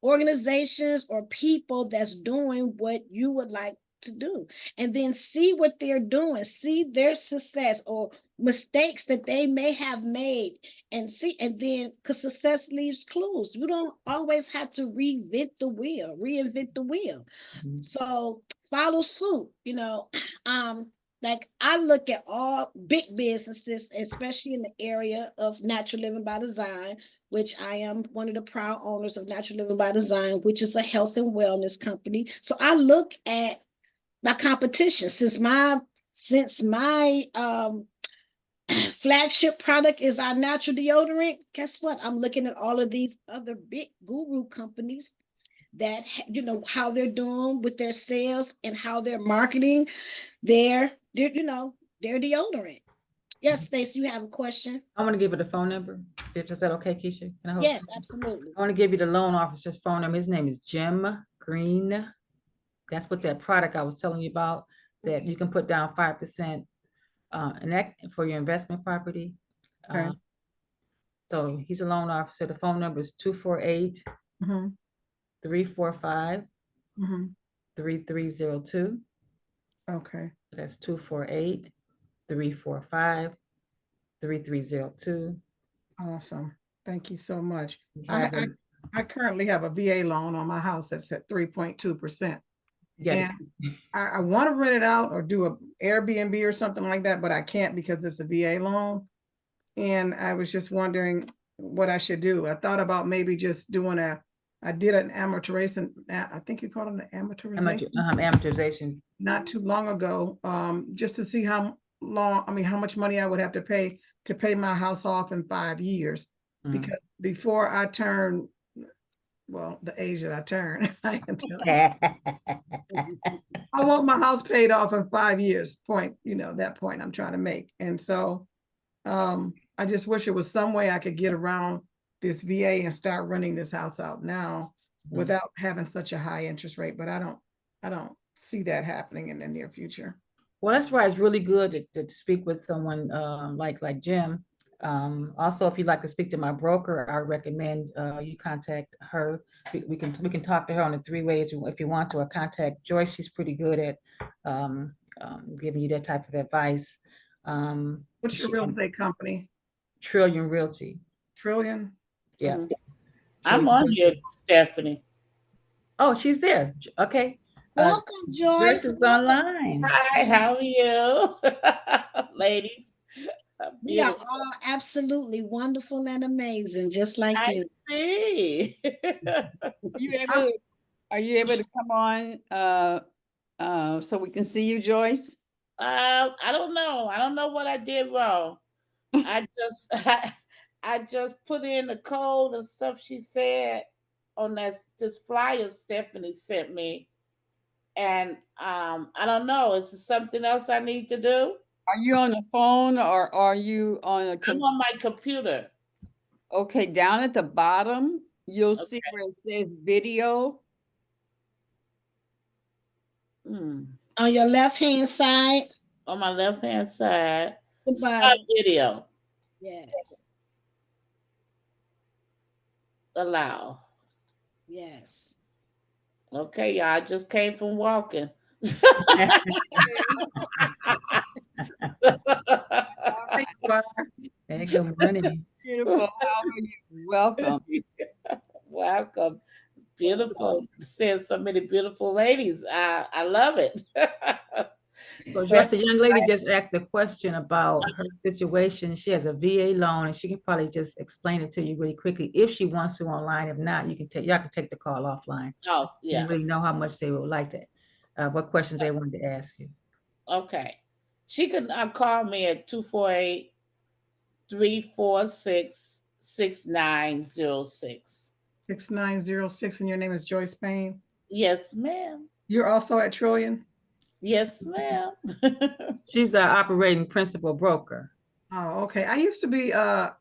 organizations or people that's doing what you would like to do, and then see what they're doing, see their success or mistakes that they may have made, and then because success leaves clues. You don't always have to reinvent the wheel. So follow suit. Like I look at all big businesses, especially in the area of Natural Living by Design, which I am one of the proud owners of Natural Living by Design, which is a health and wellness company. So I look at my competition. Since my flagship product is our natural deodorant, guess what? I'm looking at all of these other big guru companies that how they're doing with their sales and how they're marketing their deodorant. Yes, Stacey, you have a question? I want to give her the phone number. Is that okay, Keisha? Can I host Yes, you? absolutely. I want to give you the loan officer's phone number. His name is Jim Green. That's what that product I was telling you about, that you can put down 5% and that for your investment property. Okay. So he's a loan officer. The phone number is 248 345 3302. Okay. That's 248 345 3302. Awesome. Thank you so much. Yeah, I currently have a VA loan on my house that's at 3.2%. And I want to rent it out or do a Airbnb or something like that, but I can't because it's a VA loan. And I was just wondering what I should do. I thought about maybe just doing I did an amortization. I think you call it an amortization. Amortization. Not too long ago, just to see how much money I would have to pay my house off in 5 years. Because before I turn, well, the age that I turn, I want my house paid off in 5 years. That point I'm trying to make. And so I just wish there was some way I could get around this VA and start renting this house out now without having such a high interest rate. But I don't see that happening in the near future. Well, that's why it's really good to speak with someone like Jim. Also, if you'd like to speak to my broker, I recommend you contact her. We can talk to her on the 3 ways if you want to, or contact Joyce. She's pretty good at giving you that type of advice. What's your real estate company? Trillion Realty. Trillion? Yeah. I'm on here, Stephanie. Oh, she's there. Okay. Welcome, Joyce Joyce. is Welcome. online. Hi, how are you, ladies? We are Beautiful. all absolutely wonderful and amazing, just like I you. see. Are you able to come on so we can see you, Joyce? I don't know. I don't know what I did wrong. I just I just put in the code and stuff she said on this flyer Stephanie sent me. And I don't know. Is there something else I need to do? Are you on the phone or are you on a I'm on my computer. Okay, down at the bottom, you'll see where it says video. On your left-hand side. On my left-hand side. The Start bottom. video. Yes. Allow. Yes. Okay, y'all. I just came from walking. Hey, good morning. Beautiful. How are you? Welcome. Welcome. Beautiful. Seeing so many beautiful ladies. I love it. So just a young lady just asked a question about her situation. She has a VA loan and she can probably just explain it to you really quickly if she wants to online. If not, y'all can take the call offline. Oh, yeah. You really know how much they would like to, what questions they wanted to ask you. Okay. She can call me at 248-346-6906. 6906, and your name is Joyce Payne? Yes, ma'am. You're also at Trillion? Yes, ma'am. She's an operating principal broker. Oh, okay. I used to be, well,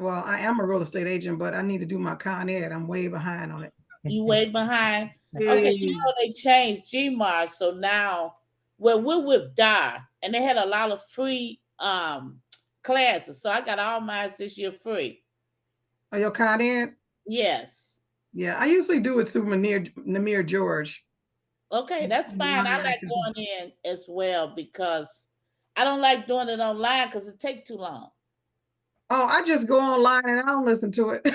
I am a real estate agent, but I need to do my Con Ed. I'm way behind on it. You way behind? Okay, you know they changed GMAR, so now, well, we're with DAR, and they had a lot of free classes, so I got all mine this year free. Oh, your Con Ed? Yes. Yeah, I usually do it through Namir George. Okay, that's fine. I like going in as well because I don't like doing it online because it takes too long. Oh, I just go online and I don't listen to it.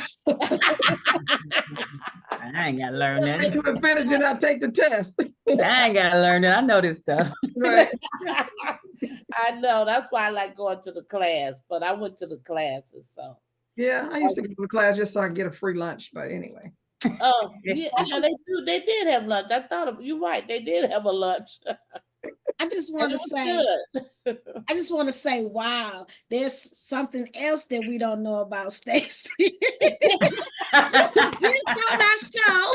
I ain't gotta learn that. To finish it, I take the test. I ain't gotta learn that. I know this stuff. Right. I know. That's why I like going to the class, but I went to the classes, so. Yeah, I used to go to the class just so I can get a free lunch, but anyway. Oh, yeah, they do. They did have lunch. I thought you're right. They did have a lunch. I just want to say, I just want to say, wow, there's something else that we don't know about Stacy. Just on our show.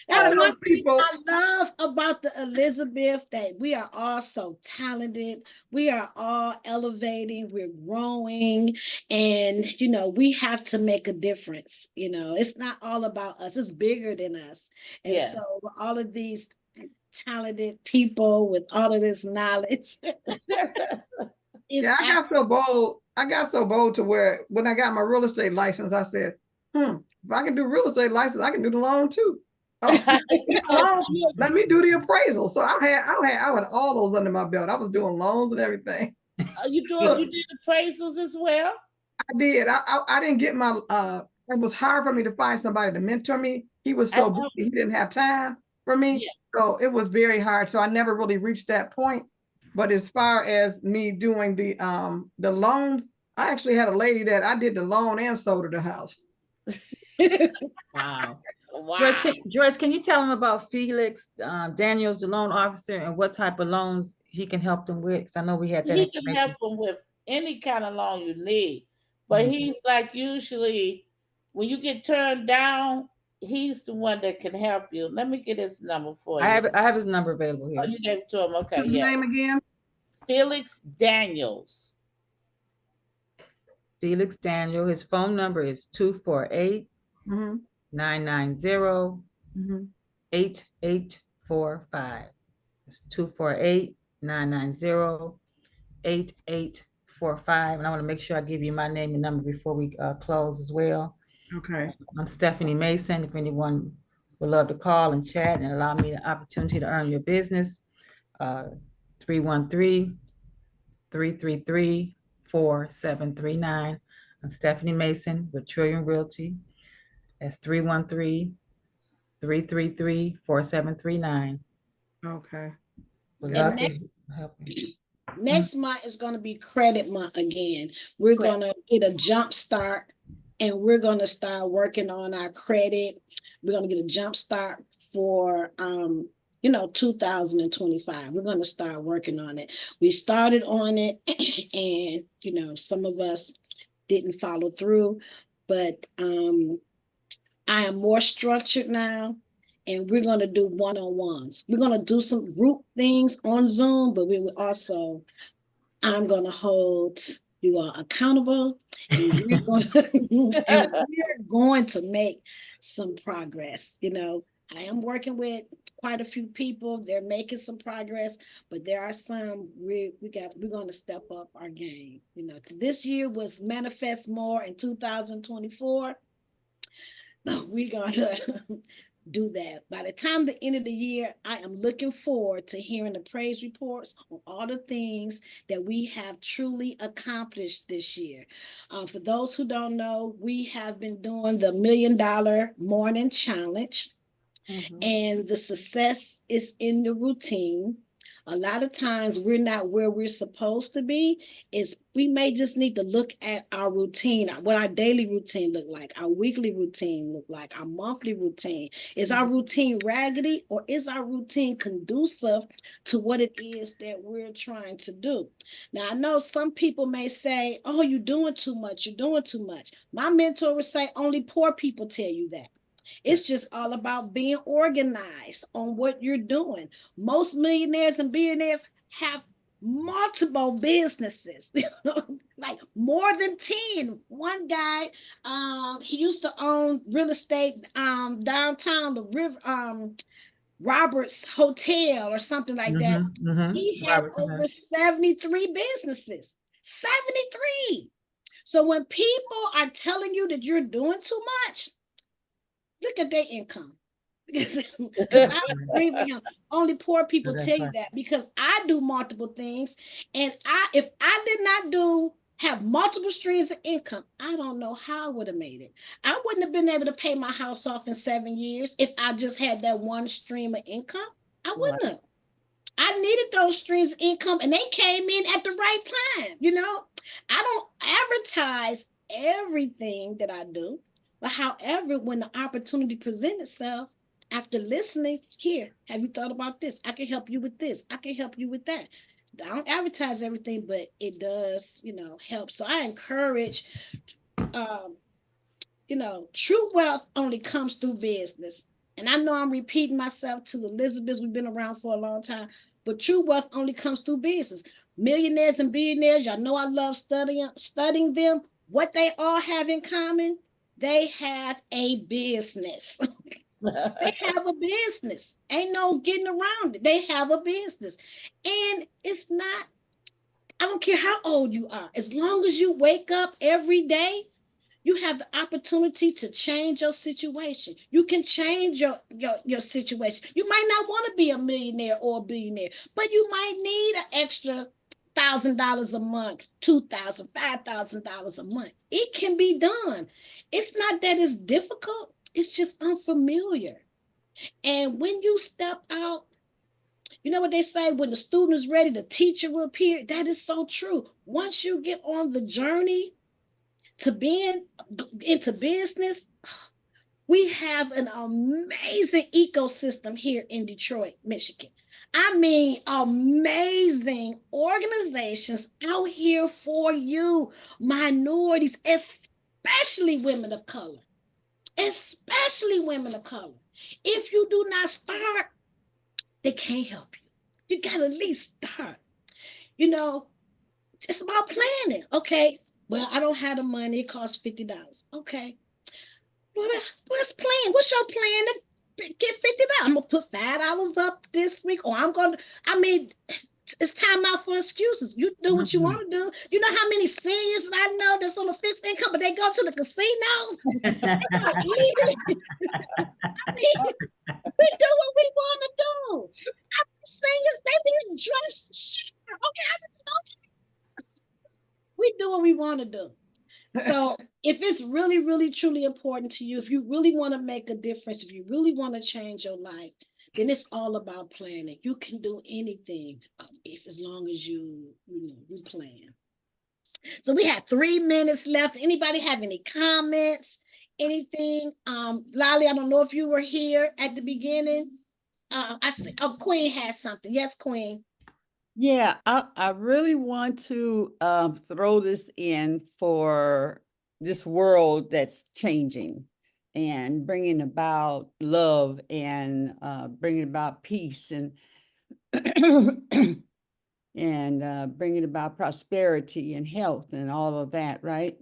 That's one thing I love about the Elizabeth, that we are all so talented. We are all elevating. We're growing. And, you know, we have to make a difference. You know, it's not all about us. It's bigger than us. And Yes. so all of these talented people with all of this knowledge. Yeah, I got so bold. I got so bold to where when I got my real estate license, I said, if I can do real estate license, I can do the loan too. Let me do the appraisal. So I had all those under my belt. I was doing loans and everything. You did appraisals as well? I did. I didn't get my it was hard for me to find somebody to mentor me. He was so busy, he didn't have time for me. Yeah. So it was very hard. So I never really reached that point. But as far as me doing the loans, I actually had a lady that I did the loan and sold her the house. Wow. Wow. Joyce, can you tell him about Felix Daniels, the loan officer, and what type of loans he can help them with? Because I know we had that. He can help them with any kind of loan you need. But he's like, usually when you get turned down, he's the one that can help you. Let me get his number for you. I have his number available here. Oh, you gave it to him. Okay. What's his name again? Felix Daniels. Felix Daniel. His phone number is 248 990 8845. It's 248 990 8845. And I want to make sure I give you my name and number before we close as well. Okay. I'm Stephanie Mason. If anyone would love to call and chat and allow me the opportunity to earn your business, 313-333-4739. I'm Stephanie Mason with Trillion Realty. That's 313-333-4739. Okay. We're And helping. next month is going to be credit month again. We're going to get a jump start, and we're going to start working on our credit. We're going to get a jump start for 2025. We're going to start working on it. We started on it, and some of us didn't follow through, but I am more structured now, and we're going to do one-on-ones. We're going to do some group things on Zoom, but I'm going to hold you all accountable, and we're going to make some progress. I am working with quite a few people. They're making some progress, but there are some we're going to step up our game. This year was manifest more in 2024. We're going to do that. By the time the end of the year, I am looking forward to hearing the praise reports on all the things that we have truly accomplished this year. For those who don't know, we have been doing the $1 Million Morning Challenge, and the success is in the routine. A lot of times we're not where we're supposed to be. We may just need to look at our routine, what our daily routine look like, our weekly routine look like, our monthly routine. Is our routine raggedy, or is our routine conducive to what it is that we're trying to do? Now, I know some people may say, oh, you're doing too much. You're doing too much. My mentor would say only poor people tell you that. It's just all about being organized on what you're doing. Most millionaires and billionaires have multiple businesses, like more than 10. One guy, he used to own real estate downtown, the river, Roberts Hotel or something like that. He had over 73 businesses. 73. So when people are telling you that you're doing too much, look at their income. Because I agree with him. Only poor people tell you that, because I do multiple things, and if I did not have multiple streams of income, I don't know how I would have made it. I wouldn't have been able to pay my house off in 7 years if I just had that one stream of income. I wouldn't have. I needed those streams of income, and they came in at the right time. I don't advertise everything that I do, but however, when the opportunity presents itself, after listening, here, have you thought about this? I can help you with this. I can help you with that. I don't advertise everything, but it does, help. So I encourage, true wealth only comes through business. And I know I'm repeating myself to Elizabeth. We've been around for a long time, but true wealth only comes through business. Millionaires and billionaires, y'all know I love studying them. What they all have in common, they have a business. They have a business. Ain't no getting around it. They have a business. And it's not, I don't care how old you are, as long as you wake up every day, you have the opportunity to change your situation. You can change your situation. You might not want to be a millionaire or a billionaire, but you might need an extra $1,000 a month, $2,000, $5,000 a month. It can be done. It's not that it's difficult. It's just unfamiliar. And when you step out, you know what they say, when the student is ready, the teacher will appear. That is so true. Once you get on the journey to being into business, we have an amazing ecosystem here in Detroit, Michigan. I mean, amazing organizations out here for you, minorities, especially women of color. Especially women of color. If you do not start, they can't help you. You gotta at least start. It's about planning. Okay. Well, I don't have the money. It costs $50. Okay. Well, let's plan. What's your plan to get $50? I'm gonna put $5 up this week, or it's time out for excuses. You do what you want to do. You know how many seniors I know that's on a fixed income, but they go to the casino? They don't eat it. We do what we want to do. Seniors, they need to dress. Okay, we do what we want to do. So if it's really, really, truly important to you, if you really want to make a difference, if you really want to change your life, then it's all about planning. You can do anything if as long as you plan. So we have 3 minutes left. Anybody have any comments? Anything? Lolly, I don't know if you were here at the beginning. I see. Oh, Queen has something. Yes, Queen. Yeah, I really want to throw this in for this world that's changing and bringing about love and bringing about peace and and bringing about prosperity and health and all of that, right?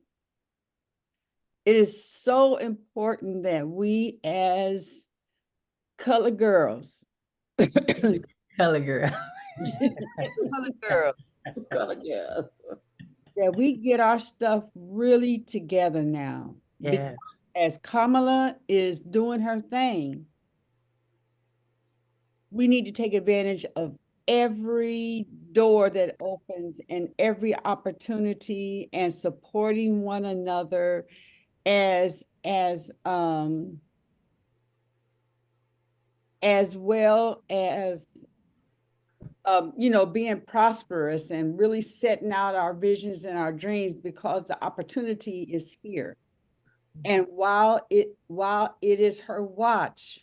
It is so important that we as colored girls, Color girl. colored girls, Yeah. that we get our stuff really together now. Yes. As Kamala is doing her thing, we need to take advantage of every door that opens and every opportunity and supporting one another as well as being prosperous and really setting out our visions and our dreams, because the opportunity is here. And while it is her watch,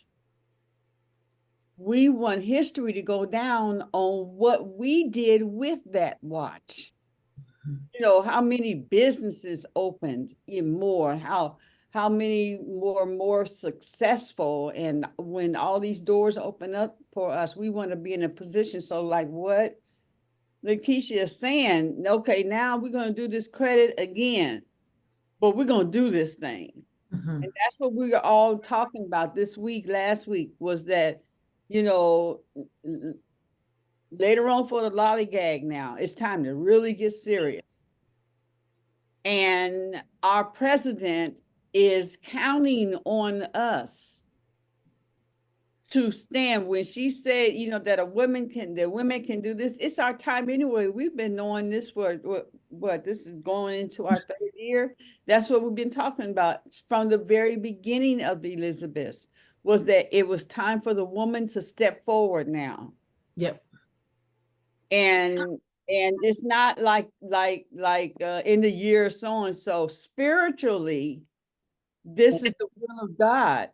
we want history to go down on what we did with that watch. How many businesses opened in more, how many more successful, and when all these doors open up for us, we want to be in a position. So like what Lakeisha is saying, okay, now we're going to do this credit again, but we're going to do this thing. Mhm. And that's what we were all talking about last week, was that, later on for the lollygag now, it's time to really get serious. And our president is counting on us to stand. When she said, that women can do this, it's our time anyway. We've been knowing this for what this is going into our third year. That's what we've been talking about from the very beginning of Elizabeth, was that it was time for the woman to step forward now. Yep. And it's not like in the year so and so. Spiritually, this is the will of God,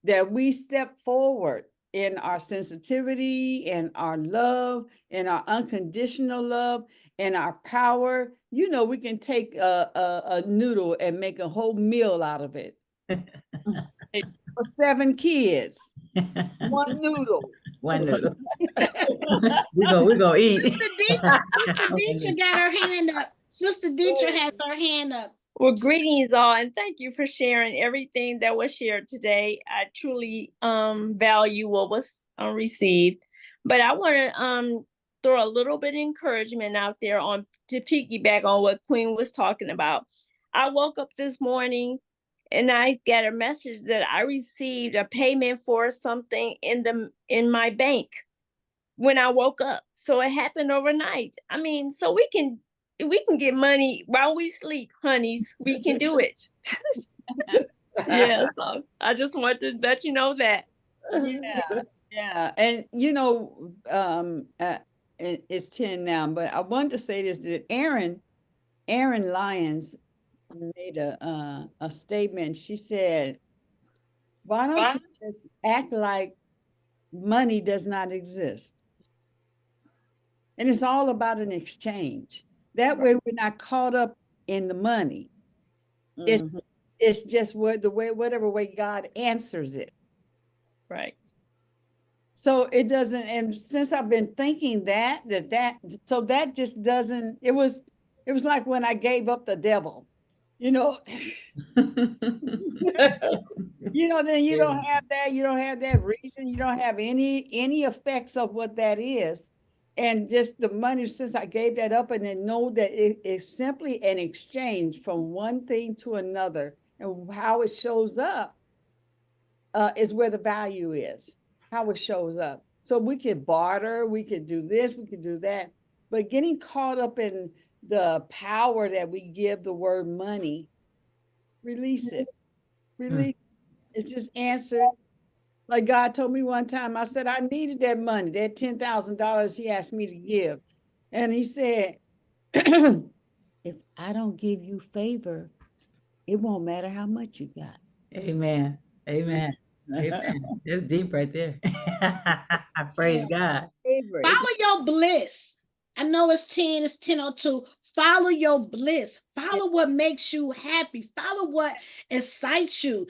that we step forward in our sensitivity and our love and our unconditional love and our power. We can take a noodle and make a whole meal out of it. For 7 kids, one noodle. One noodle. we go eat. Sister Deetra got her hand up. Sister Deetra has her hand up. Well, greetings all, and thank you for sharing everything that was shared today. I truly value what was received. But I want to throw a little bit of encouragement out there to piggyback on what Queen was talking about. I woke up this morning and I got a message that I received a payment for something in my bank when I woke up. So it happened overnight. I mean, so we can get money while we sleep, honeys. We can do it. Yeah, so I just wanted to let you know that. Yeah. And it's 10 now, but I wanted to say this, that Aaron Lyons made a statement. She said, why don't you just act like money does not exist? And it's all about an exchange. That way we're not caught up in the money. It's just whatever way God answers it. Right. So it doesn't, and since I've been thinking so that just doesn't, it was like when I gave up the devil, then you don't have that reason, you don't have any effects of what that is. And just the money, since I gave that up, and then know that it is simply an exchange from one thing to another, and how it shows up is where the value is, how it shows up. So we could barter, we could do this, we could do that, but getting caught up in the power that we give the word money Release it. Release. It's just answered. Like God told me one time, I said, I needed that money, that $10,000 he asked me to give. And he said, if I don't give you favor, it won't matter how much you got. Amen. Amen. Amen. It's deep right there. Praise God. Favor. Follow your bliss. I know it's 10, it's 10:02. Follow your bliss. Follow what makes you happy. Follow what excites you.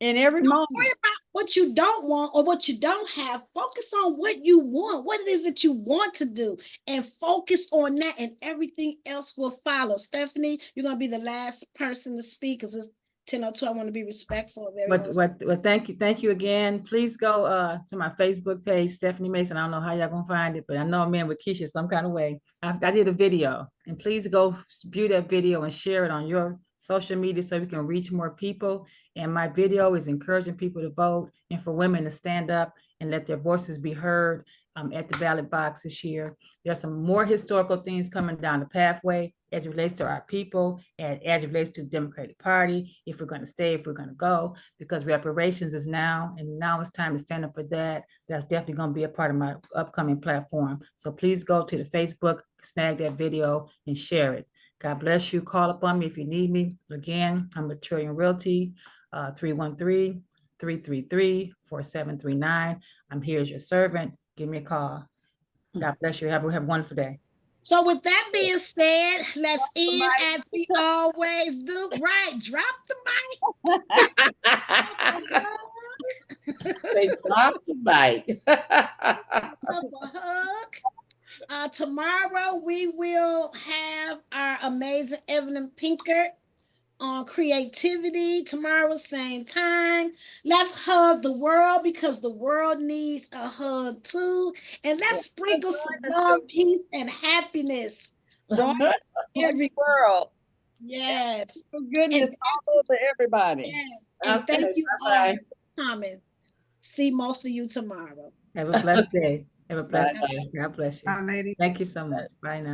In every Don't moment. worry about what you don't want or what you don't have. Focus on what you want, what it is that you want to do, and focus on that, and everything else will follow. Stephanie, you're going to be the last person to speak because it's 10:02. I want to be respectful of everyone's. Well, thank you again. Please go to my Facebook page, Stephanie Mason. I don't know how y'all gonna find it, but I know I'm in with Keisha some kind of way. I did a video, and please go view that video and share it on your social media so we can reach more people. And my video is encouraging people to vote and for women to stand up and let their voices be heard at the ballot box this year. There's some more historical things coming down the pathway as it relates to our people, and as it relates to the Democratic Party, if we're going to stay, if we're going to go, because reparations is now, and now it's time to stand up for that. That's definitely going to be a part of my upcoming platform. So please go to the Facebook, snag that video, and share it. God bless you. Call upon me if you need me. Again, I'm a Trillion Realty, 313-333-4739. I'm here as your servant. Give me a call. God bless you. Have a wonderful day. So with that being said, let's end as we always do. Right, drop the mic. They dropped the mic. Up a hug. Tomorrow we will have our amazing Evelyn Pinkert on creativity. Tomorrow, same time. Let's hug the world because the world needs a hug too. And let's sprinkle some love, peace, and happiness. Join us in the world. Yes. For goodness all over everybody. Yes. And thank you all for coming. See most of you tomorrow. Have a blessed day. Have a blessed day. God bless you. Bye, ladies. Thank you so much. Bye now.